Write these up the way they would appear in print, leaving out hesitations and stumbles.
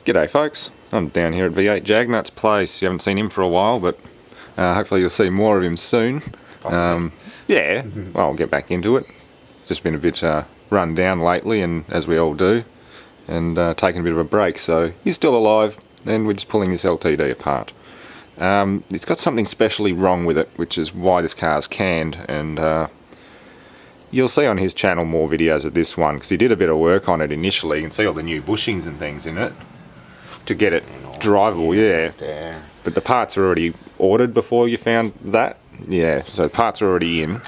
G'day folks, I'm down here at V8jagnut's place. You haven't seen him for a while, but hopefully you'll see more of him soon. Yeah, well, I'll get back into it. Just been a bit run down lately, and as we all do, and taking a bit of a break. So he's still alive, and we're just pulling this LTD apart. It's got something specially wrong with it, which is why this car's canned, and you'll see on his channel more videos of this one, because he did a bit of work on it initially. You can see all the new bushings and things in it to get it drivable, yeah. But the parts are already ordered before you found that, yeah. So the parts are already in,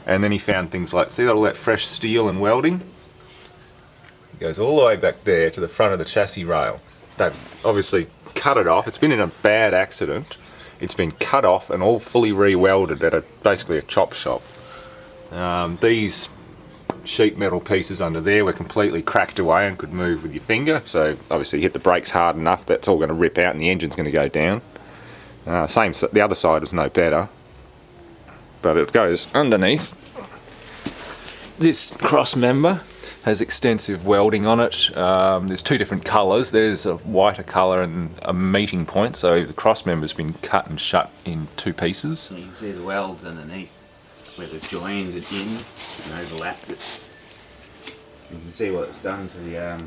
and then he found things like, see all that fresh steel and welding? It goes all the way back there to the front of the chassis rail. They've obviously cut it off. It's been in a bad accident. It's been cut off and all fully re-welded at basically a chop shop. These sheet metal pieces under there were completely cracked away and could move with your finger, so obviously you hit the brakes hard enough, that's all going to rip out and the engine's going to go down. The other side is no better, but it goes underneath. This cross member has extensive welding on it. There's two different colours. There's a whiter colour and a meeting point, so the cross member's been cut and shut in two pieces. You can see the welds underneath where they've joined it in and overlapped it. You can see what it's done to the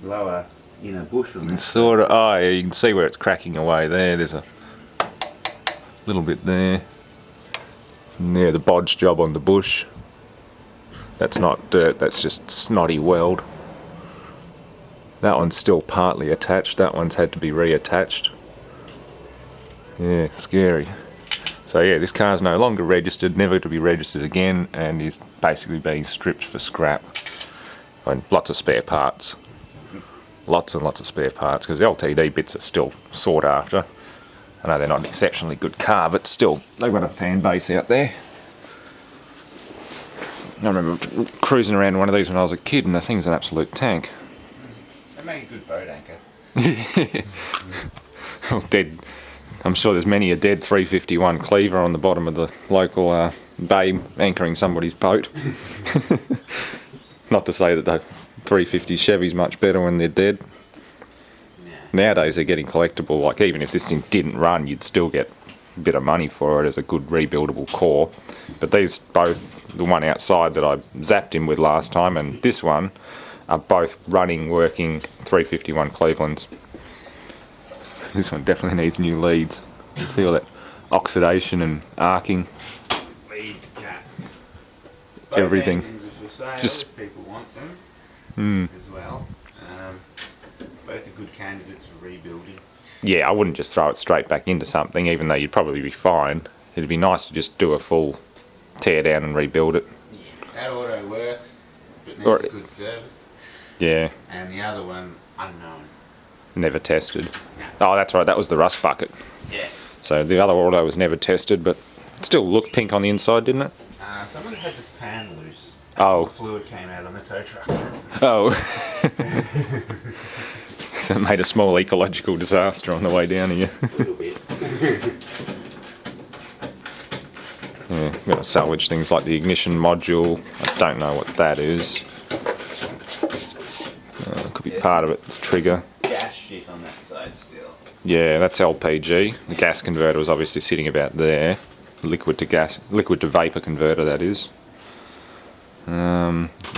lower inner bush on that. Sort of, oh yeah, you can see where it's cracking away there. There's a little bit there. And there, the bodge job on the bush. That's not dirt, that's just snotty weld. That one's still partly attached, that one's had to be reattached. Yeah, scary. So yeah, this car's no longer registered, never to be registered again, and is basically being stripped for scrap. And lots of spare parts. Lots and lots of spare parts, because the LTD bits are still sought after. I know they're not an exceptionally good car, but still, they've got a fan base out there. I remember cruising around one of these when I was a kid, and the thing's an absolute tank. They make a good boat anchor. Well, dead. I'm sure there's many a dead 351 cleaver on the bottom of the local bay anchoring somebody's boat. Not to say that the 350 Chevy's much better when they're dead. Yeah. Nowadays they're getting collectible, like even if this thing didn't run, you'd still get a bit of money for it as a good rebuildable core. But these both, the one outside that I zapped him with last time and this one, are both running, working 351 Clevelands. This one definitely needs new leads. You see all that oxidation and arcing. Leads, cat. Everything. Just people want them as well. Both are good candidates for rebuilding. Yeah, I wouldn't just throw it straight back into something, even though you'd probably be fine. It'd be nice to just do a full tear down and rebuild it. Yeah, that auto works, but needs good service. Yeah. And the other one, unknown. Never tested. No. Oh, that's right, that was the rust bucket. Yeah. So the other auto was never tested, but it still looked pink on the inside, didn't it? Someone had the pan loose. Oh. The fluid came out on the tow truck. Oh. So it made a small ecological disaster on the way down here. A little bit. Yeah, I'm going to salvage things like the ignition module. I don't know what that is. It could be part of it, the trigger. Gas shit on that side still. Yeah, that's LPG. The gas converter was obviously sitting about there. Liquid to vapor converter, that is.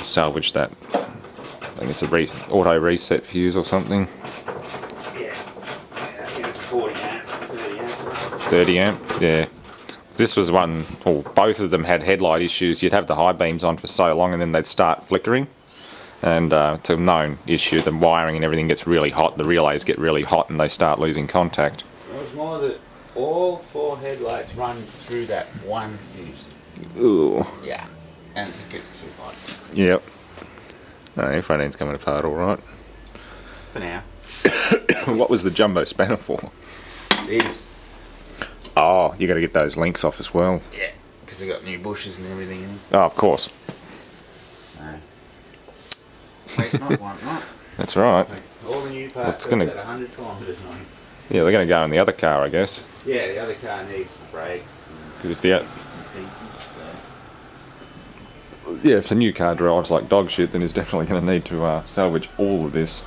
Salvage that. I think it's a auto reset fuse or something. Yeah. I think it's 40 amp, 30 amp. 30 amp, yeah. This was one, well, both of them had headlight issues. You'd have the high beams on for so long and then they'd start flickering. And it's a known issue. The wiring and everything gets really hot. The relays get really hot and they start losing contact. It was more that all four headlights run through that one fuse. Ooh. Yeah. And it's getting too hot. Yep. No, front end's coming apart all right. For now. What was the jumbo spanner for? These. Oh, you got to get those links off as well. Yeah. Because they got new bushes and everything in them. Oh, of course. Waste not, want not. That's right. All the new parts Well, got 100 kilometres on them. Yeah, they're going to go in the other car, I guess. Yeah, the other car needs the brakes. Because if the Pieces, so. yeah, if the new car drives like dog shit, then it's definitely going to need to salvage all of this.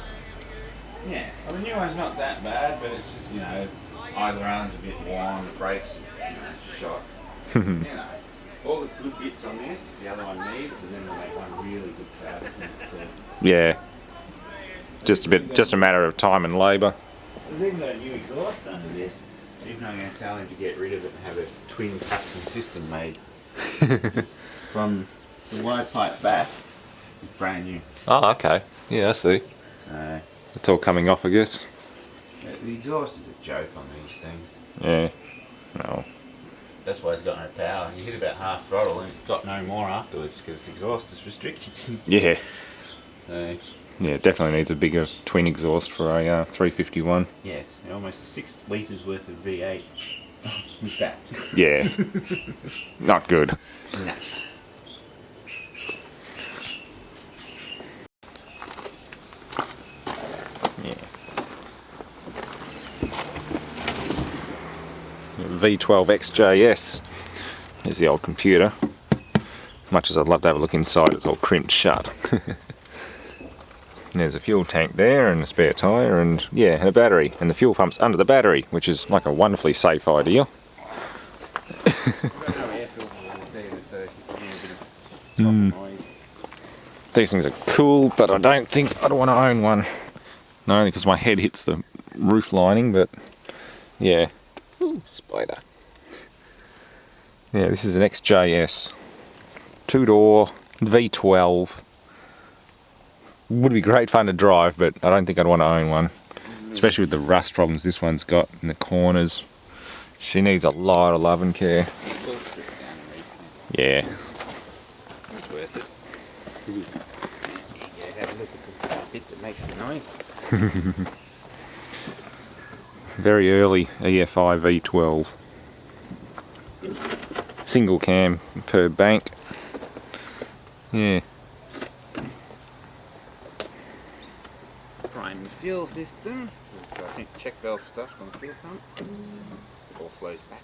Yeah, well, the new one's not that bad, but it's just, you know, either arm's a bit worn, the brakes, you know, shot. You know, all the good bits on this, the other one needs, and then we'll make one really good car. Yeah. Just a matter of time and labour. There's even got a new exhaust under this. Even though I'm going to tell him to get rid of it and have a twin custom system made. From the wide pipe back, it's brand new. Oh, okay. Yeah, I see. It's all coming off, I guess. The exhaust is a joke on these things. Yeah. No. That's why it's got no power. You hit about half throttle and it's got no more afterwards because the exhaust is restricted. Yeah. So, yeah, definitely needs a bigger twin exhaust for a 351. yes, almost 6 litres worth of V8 with that. Yeah. Not good. Nah. Yeah. V12 XJS is the old computer. Much as I'd love to have a look inside, it's all crimped shut. There's a fuel tank there and a spare tyre and yeah, and a battery. And the fuel pump's under the battery, which is like a wonderfully safe idea. These things are cool, but I don't think I'd want to own one. Not only because my head hits the roof lining, but yeah. Ooh, spider. Yeah, this is an XJS. 2-door, V12. Would be great fun to drive, but I don't think I'd want to own one. Especially with the rust problems this one's got in the corners. She needs a lot of love and care. Yeah. It's worth it. Yeah, have a look at the bit that makes the noise. Very early EFI V12. Single cam per bank. Yeah. Prime the fuel system. I think check valve stuff on the fuel pump. It all flows back.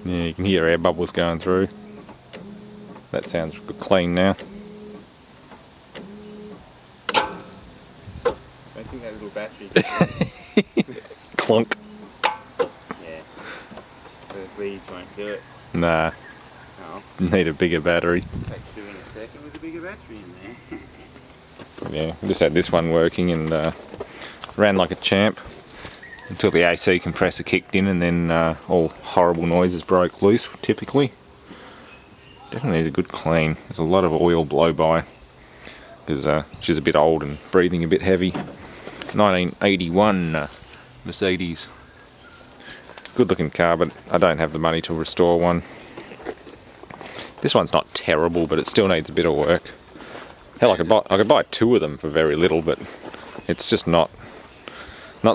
Yeah, you can hear air bubbles going through. That sounds good, clean now. I think that little battery. Clunk. Yeah. The leads won't do it. Nah, Oh, need a bigger battery. take 2 in a second with a bigger battery in there. Yeah, we just had this one working and ran like a champ until the AC compressor kicked in and then all horrible noises broke loose, typically. Definitely needs a good clean. There's a lot of oil blow by because she's a bit old and breathing a bit heavy. 1981 Mercedes. Good looking car, but I don't have the money to restore one. This one's not terrible, but it still needs a bit of work. Hell, I could buy 2 of them for very little, but it's just not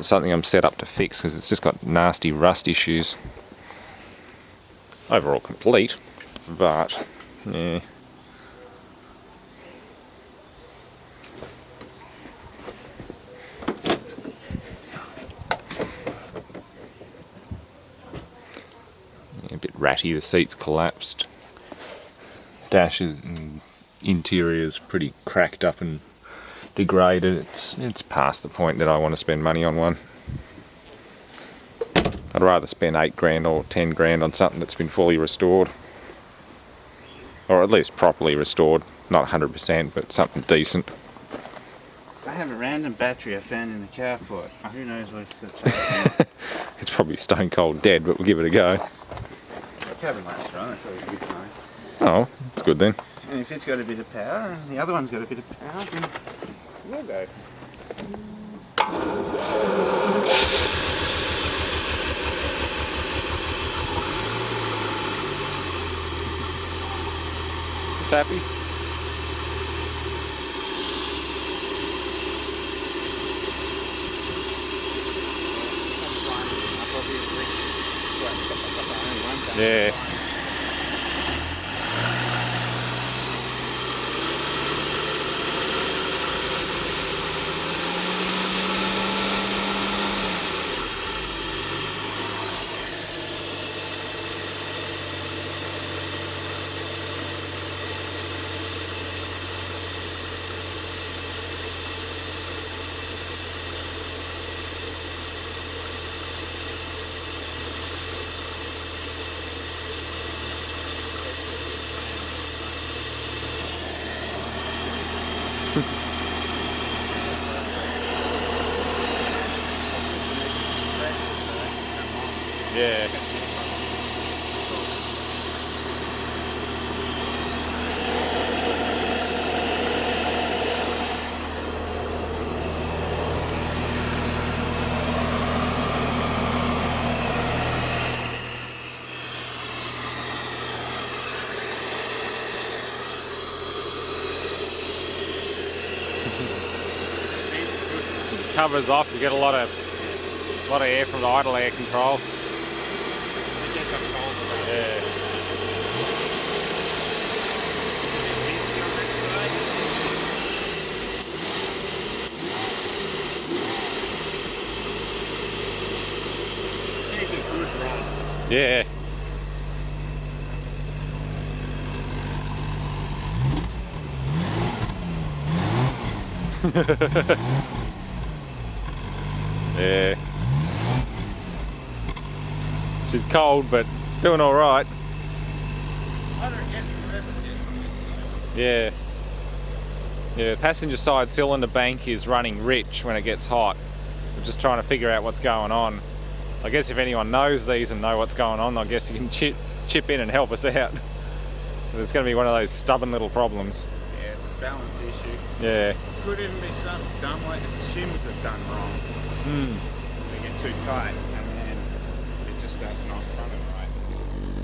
something I'm set up to fix because it's just got nasty rust issues. Overall complete, but yeah. A bit ratty, the seats collapsed. Dash and interior's pretty cracked up and degraded. It's past the point that I want to spend money on one. I'd rather spend 8 grand or 10 grand on something that's been fully restored. Or at least properly restored. Not 100%, but something decent. I have a random battery I found in the carport. Who knows what it's got. It's probably stone cold dead, but we'll give it a go. The cabin light's on, that's always a good sign. Oh, it's good then. And if it's got a bit of power and the other one's got a bit of power, then we'll go. Happy? Yeah. Yeah. Covers off, you get a lot of air from the idle air control. Yeah. Yeah. Yeah. She's cold, but doing all right. Yeah. Yeah, passenger side cylinder bank is running rich when it gets hot. We're just trying to figure out what's going on. I guess if anyone knows these and know what's going on, I guess you can chip in and help us out. It's going to be one of those stubborn little problems. Yeah, it's a balance issue. Yeah. Could even be something done like the shims have done wrong. They get too tight and then it just starts not running right.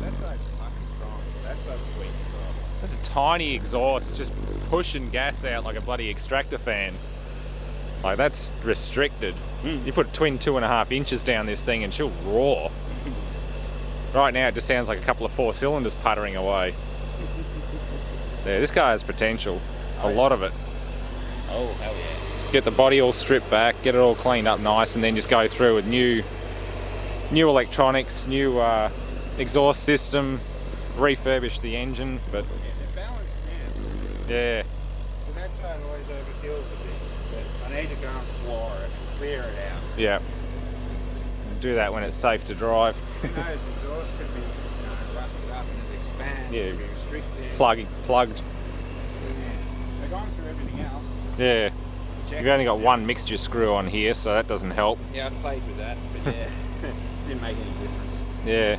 That's so fucking strong. That's so sweet. That's a tiny exhaust. It's just pushing gas out like a bloody extractor fan. Like, that's restricted. You put twin 2.5 inches down this thing and she'll roar. Right now it just sounds like a couple of 4 cylinders puttering away. Yeah, this guy has potential. A lot of it. Oh, hell yeah. Get the body all stripped back, get it all cleaned up nice, and then just go through with new electronics, new exhaust system, refurbish the engine. But Yeah, the balance now. yeah, So that side always overkills a bit. But I need to go and floor it, clear it out. yeah. Do that when it's safe to drive. Who knows, the exhaust could be rusted up and it's expanded, Yeah. could be restricted. Plugged. Yeah. They're going through everything else. Yeah. Check You've only got it. one mixture screw on here, so that doesn't help. Yeah, I played with that, but yeah, didn't make any difference. Yeah.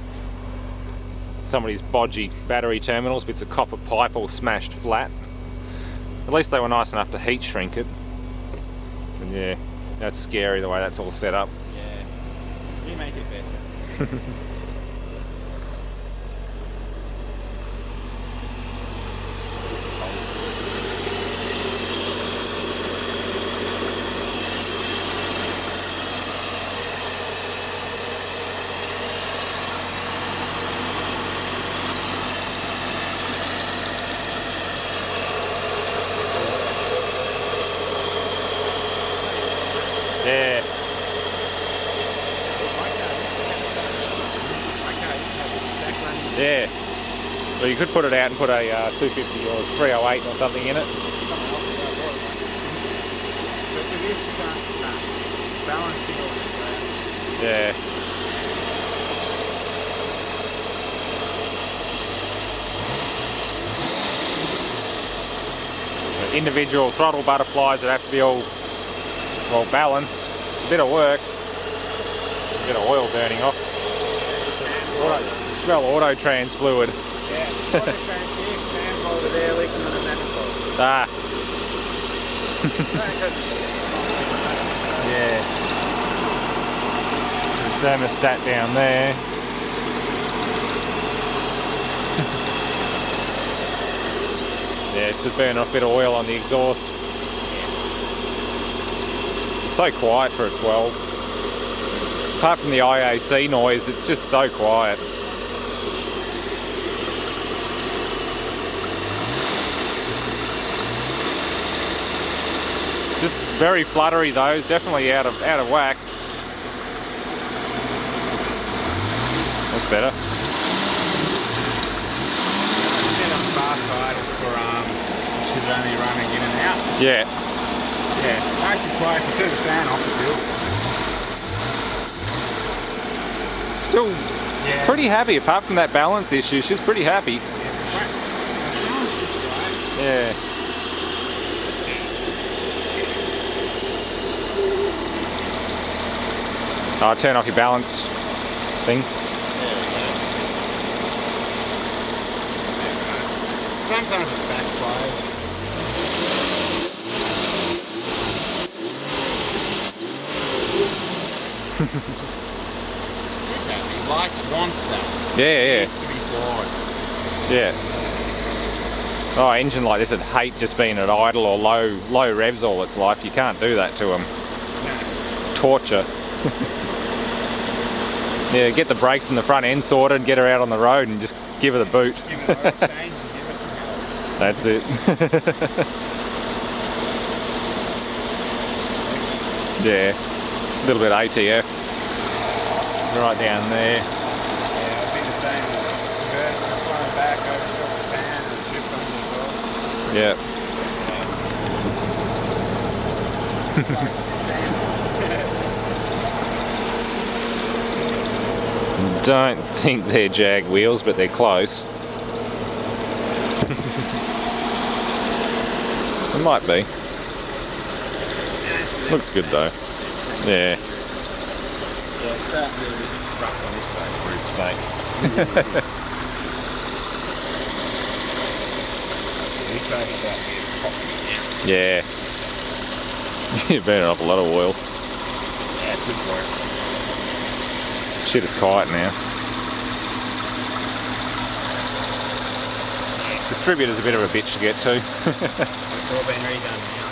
Some of these bodgy battery terminals, bits of copper pipe all smashed flat. At least they were nice enough to heat shrink it. And yeah, that's scary the way that's all set up. Yeah, you make it better. Yeah. Yeah. So you could put it out and put a 250 or 308 or something in it. Yeah. The individual throttle butterflies that have to be all well balanced. A bit of work. A bit of oil burning off. Smell auto trans fluid. Yeah, auto transfer, fan molded air leak and a manifold. Ah. Yeah. The thermostat down there. Yeah, it's just burning off a bit of oil on the exhaust. It's so quiet for a 12. Apart from the IAC noise, it's just so quiet. Just very fluttery though, definitely out of whack. That's better. Fast idle for this is only running in and out. Yeah. Yeah, nice and quiet. You turn the fan off the Still Yeah. pretty happy, apart from that balance issue, she's pretty happy. Yeah. Oh, turn off your balance. thing. There we go. Sometimes it backfires. He wants that. Yeah, It yeah, needs to be forward. yeah. Oh, an engine like this would hate just being at idle or low revs all its life. You can't do that to them. No. Torture. Yeah, get the brakes in the front end sorted, get her out on the road and just give her the boot. Give it an oil change and give it some help. That's it. Yeah, a little bit of ATF. Right down there. Yeah, it'll be the same. Curve in the front and back, overshot the fan and shift on the Yeah. Don't think they're Jag wheels, but they're close. It might be. Looks good though. Yeah. Yeah, it's starting to be rough on this side, group state. This side's starting to get poppy now. Yeah. You're burning off a lot of oil. Yeah, it's good work. Shit, it's quiet now. Distributor's a bit of a bitch to get to. It's all been redone now.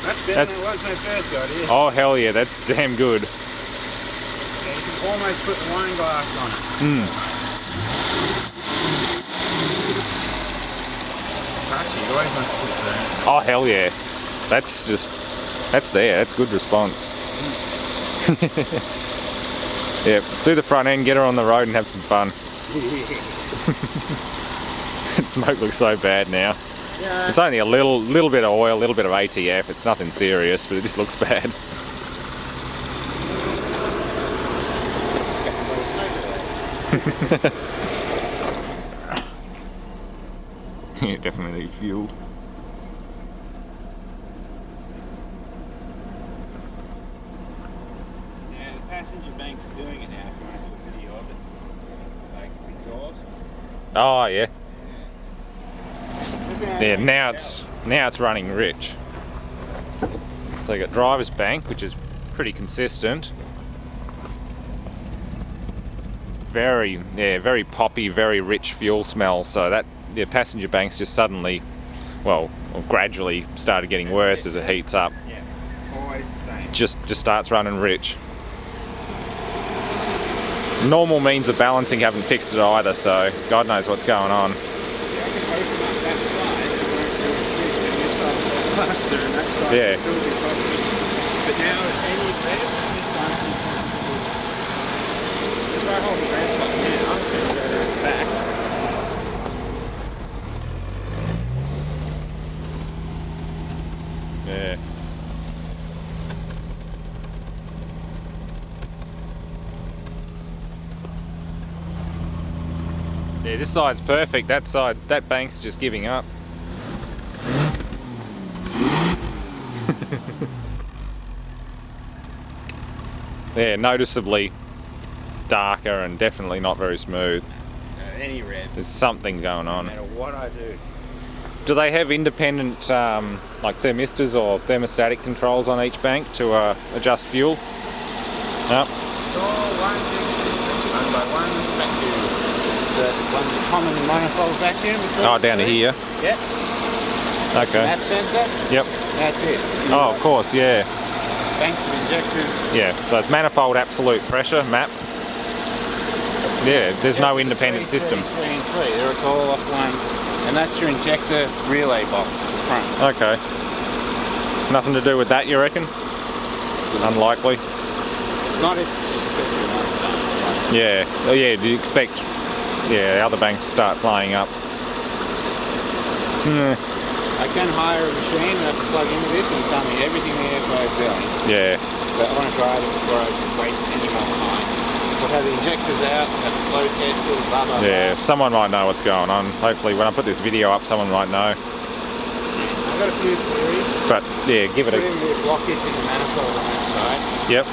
That's better than it was when I first got here. Oh hell yeah, that's damn good. Yeah, you can almost put the wine glass on it. Mm. Touchy, you always want to put that. Oh hell yeah. That's there, that's good response. Yeah, do the front end, get her on the road and have some fun. Smoke looks so bad now. Yeah. It's only a little bit of oil, a little bit of ATF. It's nothing serious, but it just looks bad. Yeah, definitely need fuel. Yeah, the passenger bank's doing it now if you want to do a video of it. Like exhaust. Oh yeah. Yeah, now it's running rich. So you got driver's bank, which is pretty consistent. Very poppy, very rich fuel smell. So that the passenger bank's just suddenly, well, or gradually started getting worse as it heats up. Yeah, always the same. Just starts running rich. Normal means of balancing haven't fixed it either, so God knows what's going on. Yeah, I can open up that side and work through it and this side goes faster and that side Yeah. will still be faster. But now at any rev, this one if I hold the ramp up now, I'm going to go down the back. Yeah. Yeah, this side's perfect. That side, that bank's just giving up. Yeah, noticeably darker and definitely not very smooth. Any rev, There's something going no on. matter what I do. Do they have independent like thermistors or thermostatic controls on each bank to adjust fuel? No. It's all one big system, run by one vacuum. The one common manifold vacuum. Oh, down to here. Yep. Okay. That sensor. Yep. That's it. Oh, of course, yeah. Banks of injectors. Yeah, so it's manifold absolute pressure map. Yeah, there's no independent system. 3 and 3. There it's all off one. And that's your injector relay box at the front. Okay. Nothing to do with that, you reckon? Unlikely. Not if it's 51. Yeah. Oh, yeah, do you expect the other banks to start playing up? I I can hire a machine that I can plug into this and tell me everything the airflow is doing. Yeah. But I want to try it before I waste any more time. We'll have the injectors out, we'll have the flow testers, blah blah Yeah, blah. someone might know what's going on. Hopefully when I put this video up, someone might know. I've got a few theories. But yeah, give it Put a... in the blockage in the manifold on that side. Yep.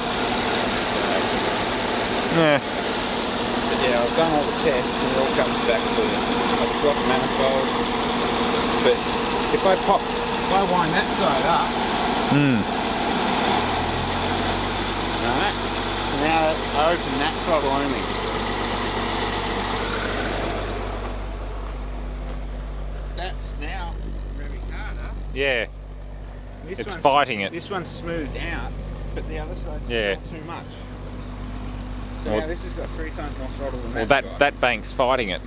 Yeah. But yeah, I've done all the tests and it all comes back to a blocked manifold. But if I wind that side up, right, now I open that throttle only. That's now revving harder. Yeah. This It's one's- fighting it. This one's smoothed out, but the other side's Yeah. still too much. So Well- now this has got 3 times more throttle than Well, that. that bank's fighting it.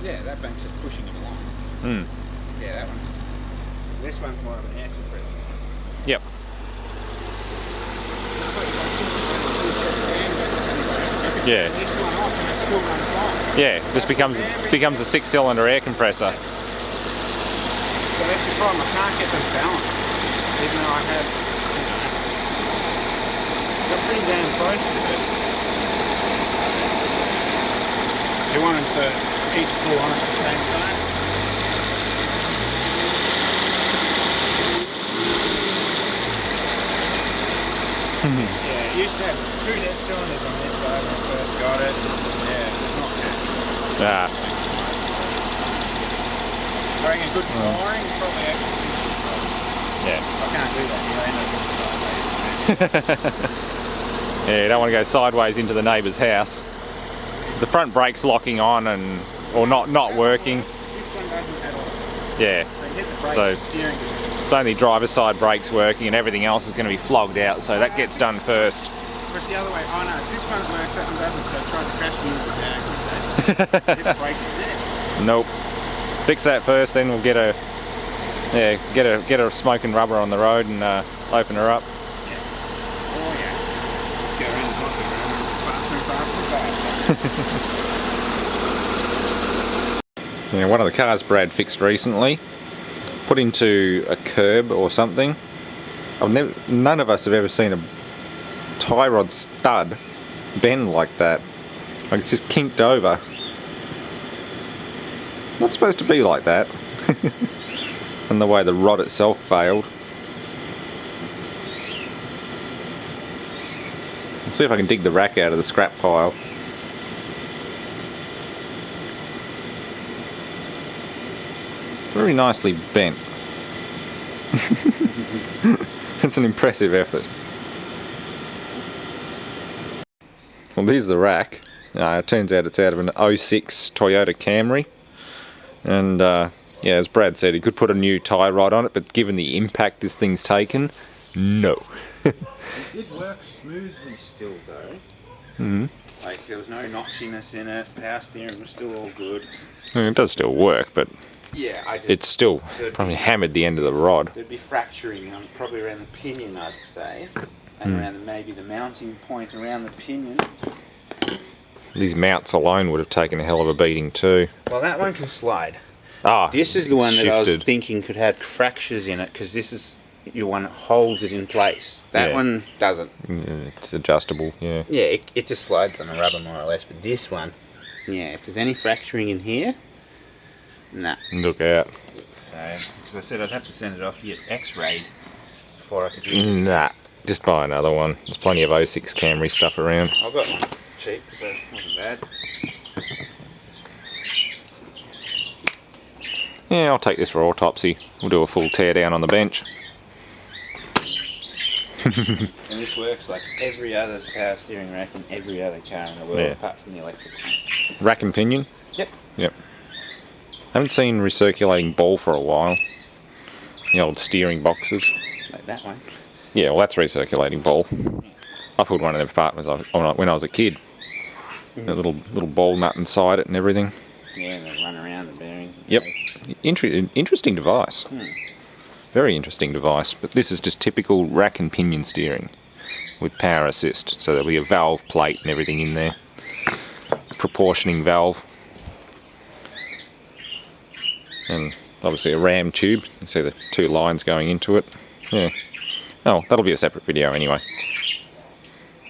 Yeah, that bank's just pushing it along. Hmm. Yeah, that one's. This one's more of an air compressor. Yep. Yeah. This one off and it still runs on. Yeah, just becomes a 6-cylinder air compressor. So that's the problem. I can't get them balanced, even though I have, got pretty damn close to it. You want them to each pull on at the same time. Yeah, it used to have 2 dead cylinders on this side when I first got it. Yeah, it's not happy. Ah. Throwing a good firing, probably actually. Yeah. I can't do that, you end up sideways. Yeah, you don't want to go sideways into the neighbour's house. The front brake's locking on or not working. This one doesn't at all. Yeah. So you hit the brakes, So- the steering just. It's only driver's side brakes working and everything else is going to be flogged out, so that gets done first. Push the other way. Oh no, it's this one that works, that one doesn't, so I tried to crash me into the tag. Hit the brakes is dead. Nope. Fix that first, then we'll get a smoking rubber on the road and open her up. Yeah. Oh yeah. Let's go around the block and run faster and faster and faster. Yeah, one of the cars Brad fixed recently, put into a curb or something. None of us have ever seen a tie rod stud bend like that. Like it's just kinked over. Not supposed to be like that. And the way the rod itself failed. Let's see if I can dig the rack out of the scrap pile. Very nicely bent. It's an impressive effort. Well, there's the rack. It turns out it's out of an 06 Toyota Camry. And yeah, as Brad said, he could put a new tie rod on it, but given the impact this thing's taken, no. It did work smoothly still though. Like there was no notchiness in it, power steering was still all good. It does still work, but Yeah, I just... it's still probably hammered the end of the rod. There'd be fracturing on probably around the pinion, I'd say. And around maybe the mounting point around the pinion. These mounts alone would have taken a hell of a beating too. Well, that one can slide. Ah, This is the one that I was shifted. thinking could have fractures in it, because this is your one that holds it in place. That Yeah. one doesn't. Yeah, it's adjustable, yeah. Yeah, it just slides on the rubber more or less. But this one, yeah, if there's any fracturing in here, nah. Look out. So, because I said I'd have to send it off to get x-rayed before I could use it. Nah, just buy another one. There's plenty of 06 Camry stuff around. I got one cheap, so it wasn't bad. Yeah, I'll take this for autopsy. We'll do a full tear down on the bench. And this works like every other power steering rack in every other car in the world, Yeah. apart from the electric ones. Rack and pinion? Yep. Yep. Haven't seen recirculating ball for a while. The old steering boxes. Like that one. Yeah, well that's recirculating ball. I pulled one of them apart when I was a kid. A little ball nut inside it and everything. Yeah, and they run around the bearings. and Yep. things. Interesting device. Very interesting device. But this is just typical rack and pinion steering with power assist. So there'll be a valve plate and everything in there. Proportioning valve. And obviously a ram tube. You see the two lines going into it. Yeah. Oh, that'll be a separate video anyway.